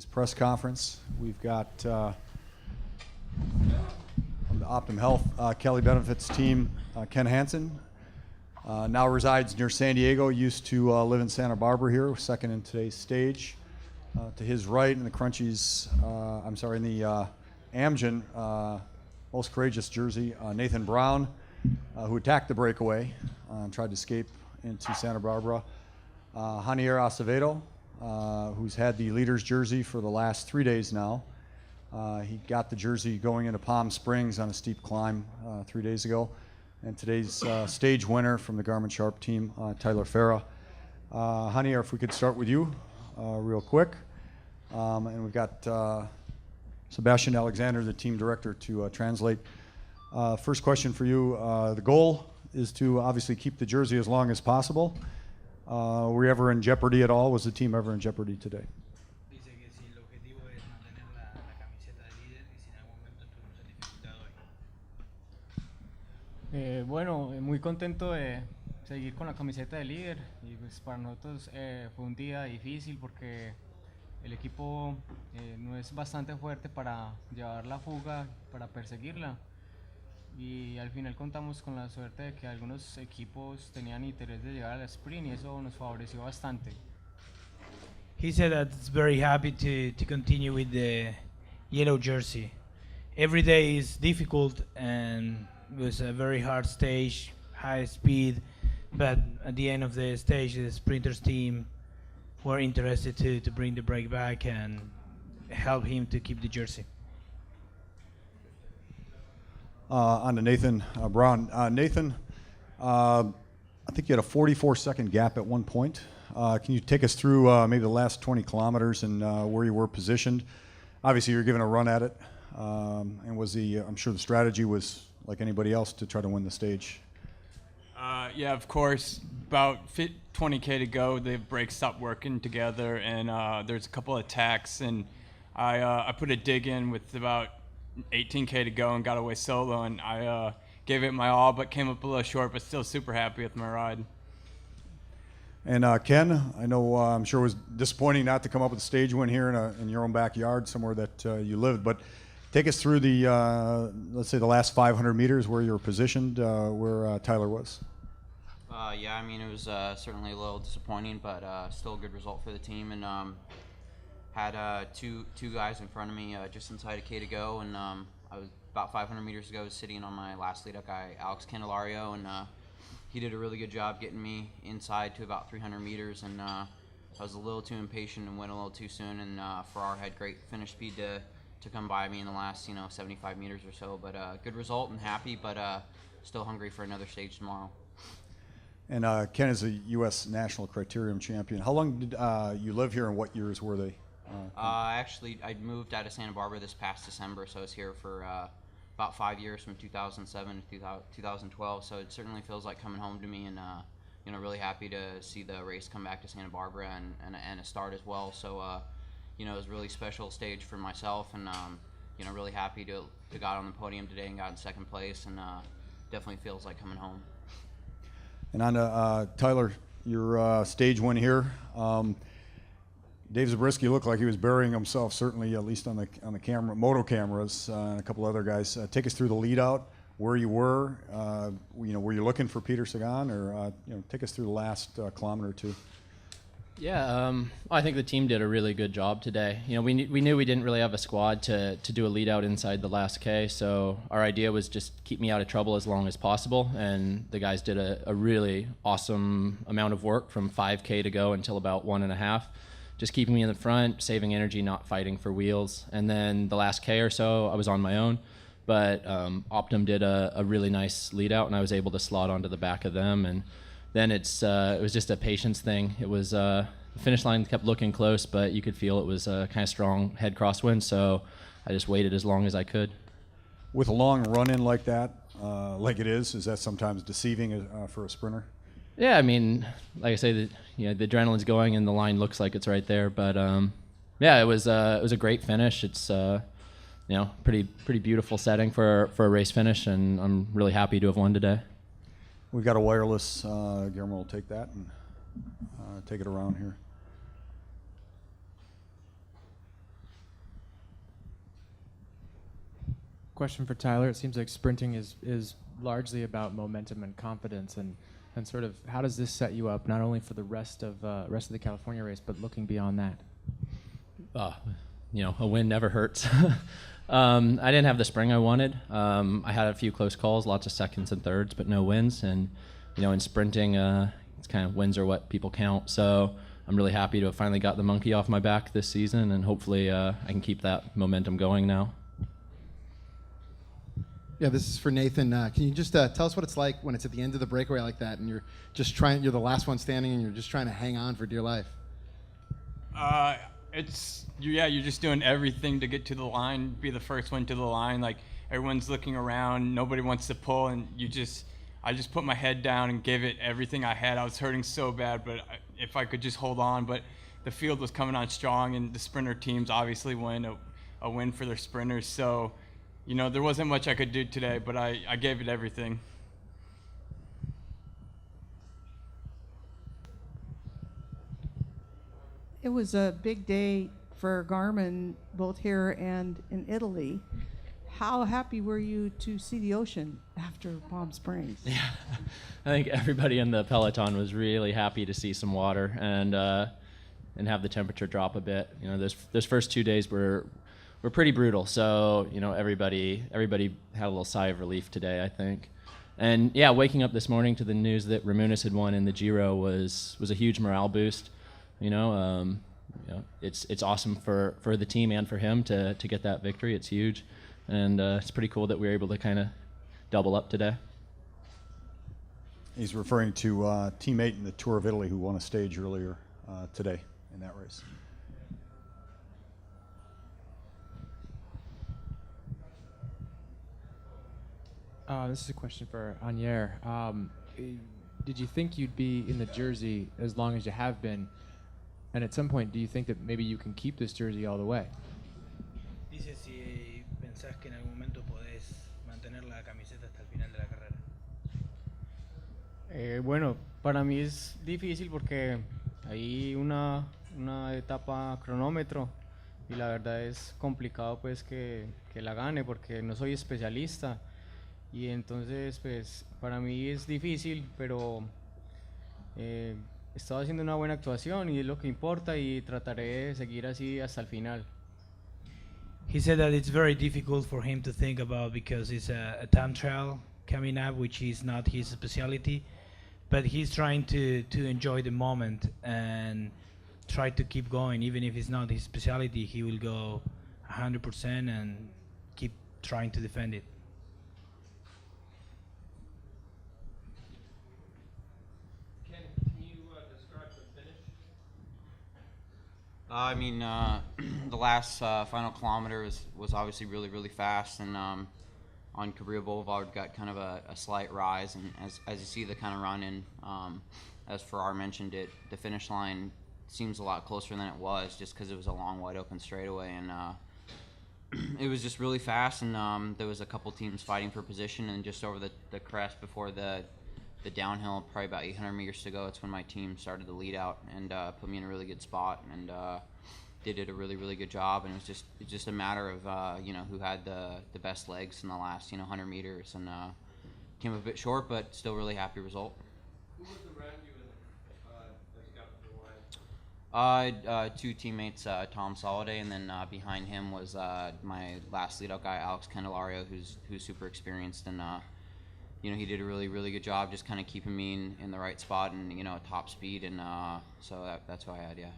today's press conference. We've got from the Optum Health Kelly Benefits team, Ken Hansen. Now resides near San Diego, used to live in Santa Barbara here, second in today's stage. To his right in the Crunchies, in the Amgen Most Courageous jersey, Nathan Brown, who attacked the breakaway and tried to escape into Santa Barbara. Javier Acevedo, who's had the leader's jersey for the last 3 days now. He got the jersey going into Palm Springs on a steep climb 3 days ago. And today's stage winner from the Garmin Sharp team, Tyler Farah. Javier, if we could start with you real quick. And we've got Sebastian Alexander, the team director, to translate. First question for you. The goal is to obviously keep the jersey as long as possible. Were you ever in jeopardy at all? Was the team ever in jeopardy today? Dice que si el objetivo es mantener la camiseta de líder y si en algún momento estuvimos en dificultad hoy. Bueno, muy contento de seguir con la camiseta de líder y pues para nosotros fue un día difícil porque el equipo no es bastante fuerte para llevar la fuga, para perseguirla. Y al final contamos con la suerte de que algunos equipos tenían interés de llegar al sprint y eso nos favoreció bastante. He said that it's very happy to continue with the yellow jersey. Every day is difficult and it was a very hard stage, high speed, but at the end of the stage the sprinters team were interested to bring the break back and help him to keep the jersey. On to Nathan Brown. Nathan, I think you had a 44-second gap at one point. Can you take us through maybe the last 20 kilometers and where you were positioned? Obviously, you're given a run at it, and I'm sure the strategy was like anybody else to try to win the stage. Yeah, of course. About 20K to go, the brakes stopped working together, and there's a couple of attacks, and I put a dig in with about 18K to go and got away solo, and I gave it my all, but came up a little short, but still super happy with my ride. And Ken, I know I'm sure it was disappointing not to come up with a stage win here in your own backyard, somewhere that you lived, but take us through the, let's say the last 500 meters where you were positioned, where Tyler was. Yeah, I mean, it was certainly a little disappointing, but still a good result for the team. And had two guys in front of me just inside a K to go, and I was about 500 meters ago sitting on my last lead-up guy, Alex Candelario, and he did a really good job getting me inside to about 300 meters, and I was a little too impatient and went a little too soon, and Farrar had great finish speed to come by me in the last 75 meters or so, but good result and happy, but still hungry for another stage tomorrow. And Ken is a U.S. National Criterium champion. How long did you live here, and what years were they? Actually, I moved out of Santa Barbara this past December, so I was here for about 5 years, from 2007 to 2012. So it certainly feels like coming home to me, and really happy to see the race come back to Santa Barbara and a start as well. So it was a really special stage for myself, and really happy to got on the podium today and got in second place, and definitely feels like coming home. And on to Tyler, your stage win here. Dave Zabriskie looked like he was burying himself, certainly, at least on the camera, moto cameras, and a couple other guys. Take us through the lead out, where you were. Were you looking for Peter Sagan, or take us through the last kilometer or two? Yeah, I think the team did a really good job today. We knew we didn't really have a squad to do a lead out inside the last K, so our idea was just keep me out of trouble as long as possible, and the guys did a really awesome amount of work from 5K to go until about 1.5. Just keeping me in the front, saving energy, not fighting for wheels. And then the last K or so, I was on my own. But Optum did a really nice lead out, and I was able to slot onto the back of them. And then it was just a patience thing. It was the finish line kept looking close, but you could feel it was a kind of strong head crosswind. So I just waited as long as I could. With a long run in like that, like it is that sometimes deceiving for a sprinter? Yeah, I mean, like I say, the adrenaline's going and the line looks like it's right there. But it was a great finish. It's pretty beautiful setting for a race finish, and I'm really happy to have won today. We've got a wireless. Guillermo will take that and take it around here. Question for Tyler. It seems like sprinting is largely about momentum and confidence, and sort of how does this set you up not only for the rest of the California race, but looking beyond that? A win never hurts. I didn't have the spring I wanted. I had a few close calls, lots of seconds and thirds, but no wins. And in sprinting, it's kind of wins are what people count. So I'm really happy to have finally got the monkey off my back this season, and hopefully I can keep that momentum going now. Yeah, this is for Nathan. Can you just tell us what it's like when it's at the end of the breakaway like that, and you're the last one standing, and you're just trying to hang on for dear life? You're just doing everything to get to the line, be the first one to the line. Like, everyone's looking around, nobody wants to pull, and I just put my head down and gave it everything I had. I was hurting so bad, but if I could just hold on. But the field was coming on strong, and the sprinter teams obviously win a win for their sprinters. So, there wasn't much I could do today, but I gave it everything. It was a big day for Garmin, both here and in Italy. How happy were you to see the ocean after Palm Springs? Yeah, I think everybody in the peloton was really happy to see some water and have the temperature drop a bit. Those first 2 days were pretty brutal. So everybody had a little sigh of relief today, I think. And yeah, waking up this morning to the news that Ramones had won in the Giro was a huge morale boost. It's awesome for the team and for him to get that victory. It's huge, and it's pretty cool that we were able to kind of double up today. He's referring to a teammate in the Tour of Italy who won a stage earlier today in that race. This is a question for Anier. Did you think you'd be in the jersey as long as you have been? And at some point, do you think that maybe you can keep this jersey all the way? Dice si pensás que en algún momento podés mantener la camiseta hasta el final de la carrera. Bueno, para mí es difícil porque hay una etapa cronómetro y la verdad es complicado pues que la gane porque no soy especialista y entonces pues para mí es difícil, pero estaba haciendo una buena actuación y es lo que importa y trataré de seguir así hasta el final. He said that it's very difficult for him to think about because it's a time trial coming up, which is not his specialty, but he's trying to enjoy the moment and try to keep going. Even if it's not his specialty, he will go 100% and keep trying to defend it. The last final kilometer was obviously really, really fast, and on Cabrillo Boulevard got kind of a slight rise, and as you see the kind of run in, as Farrar mentioned it, the finish line seems a lot closer than it was just because it was a long, wide open straightaway, and it was just really fast, and there was a couple teams fighting for position, and just over the crest before the downhill, probably about 800 meters to go, it's when my team started the lead out and put me in a really good spot, and they did a really, really good job, and it's just a matter of who had the best legs in the last 100 meters, and came a bit short, but still really happy result. Who was around you as you got to the line? Two teammates, Tom Soliday, and then behind him was my last lead out guy, Alex Candelario, who's super experienced, and he did a really, really good job just kind of keeping me in the right spot and, at top speed. And so that's who I had, yeah.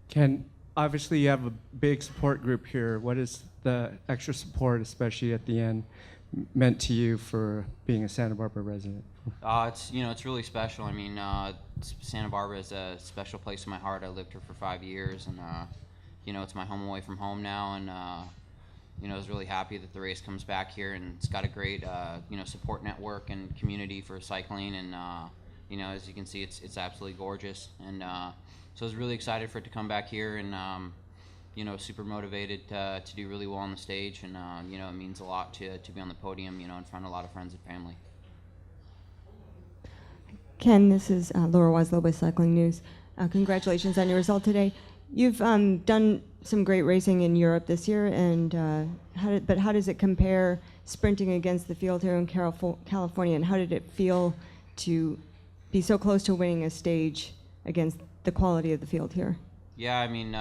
Ken, obviously you have a big support group here. What is the extra support, especially at the end, meant to you for being a Santa Barbara resident? It's really special. I mean, Santa Barbara is a special place in my heart. I lived here for 5 years, and, it's my home away from home now. And, I was really happy that the race comes back here, and it's got a great, support network and community for cycling, and as you can see, it's absolutely gorgeous, and so I was really excited for it to come back here, and super motivated to do really well on the stage, and it means a lot to be on the podium, in front of a lot of friends and family. Ken, this is Laura Wieslow with Cycling News. Congratulations on your result today. You've done some great racing in Europe this year, and how does it compare sprinting against the field here in California, and how did it feel to be so close to winning a stage against the quality of the field here? Yeah, I mean,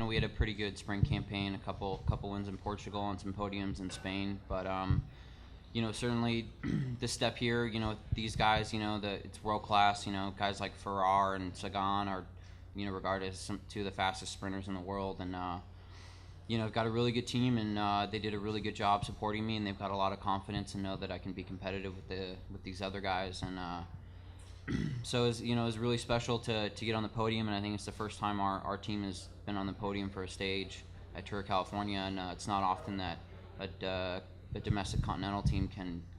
we had a pretty good spring campaign, a couple wins in Portugal and some podiums in Spain, but certainly this step here, these guys, it's world class. Guys like Farrar and Sagan are, regarded as two of the fastest sprinters in the world, and I've got a really good team, and they did a really good job supporting me, and they've got a lot of confidence and know that I can be competitive with these other guys, and so it was really special to get on the podium, and I think it's the first time our team has been on the podium for a stage at Tour of California, and it's not often that a domestic continental team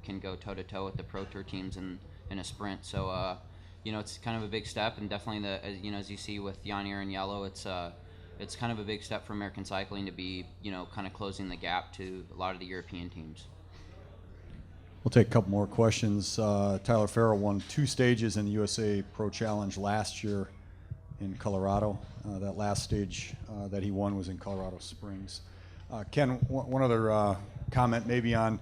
can go toe to toe with the Pro Tour teams in a sprint. So it's kind of a big step, and definitely as you see with Yanir in yellow, it's kind of a big step for American cycling to be kind of closing the gap to a lot of the European teams. We'll take a couple more questions. Tyler Farrell won 2 stages in the USA Pro Challenge last year in Colorado. That last stage that he won was in Colorado Springs. Ken, one other comment maybe on,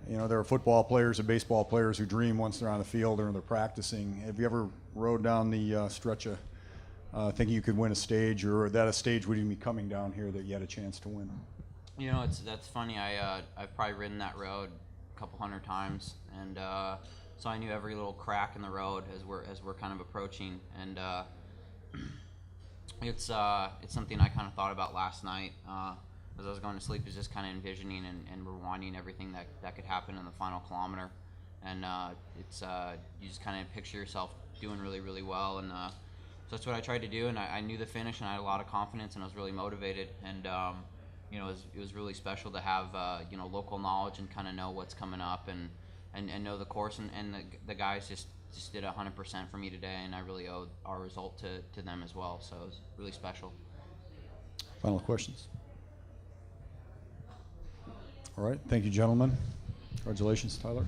there are football players and baseball players who dream once they're on the field or they're practicing. Have you ever rode down the stretch of thinking you could win a stage, or that a stage would even be coming down here that you had a chance to win? That's funny. I've probably ridden that road a couple hundred times, and so I knew every little crack in the road as we're kind of approaching, and it's something I kind of thought about last night as I was going to sleep, is just kind of envisioning and rewinding everything that could happen in the final kilometer, and you just kind of picture yourself doing really, really well, and so that's what I tried to do, and I knew the finish, and I had a lot of confidence, and I was really motivated, and it was really special to have local knowledge and kind of know what's coming up, and know the course, and the guys just did 100% for me today, and I really owe our result to them as well, so it was really special. Final questions? All right, thank you, gentlemen. Congratulations, Tyler.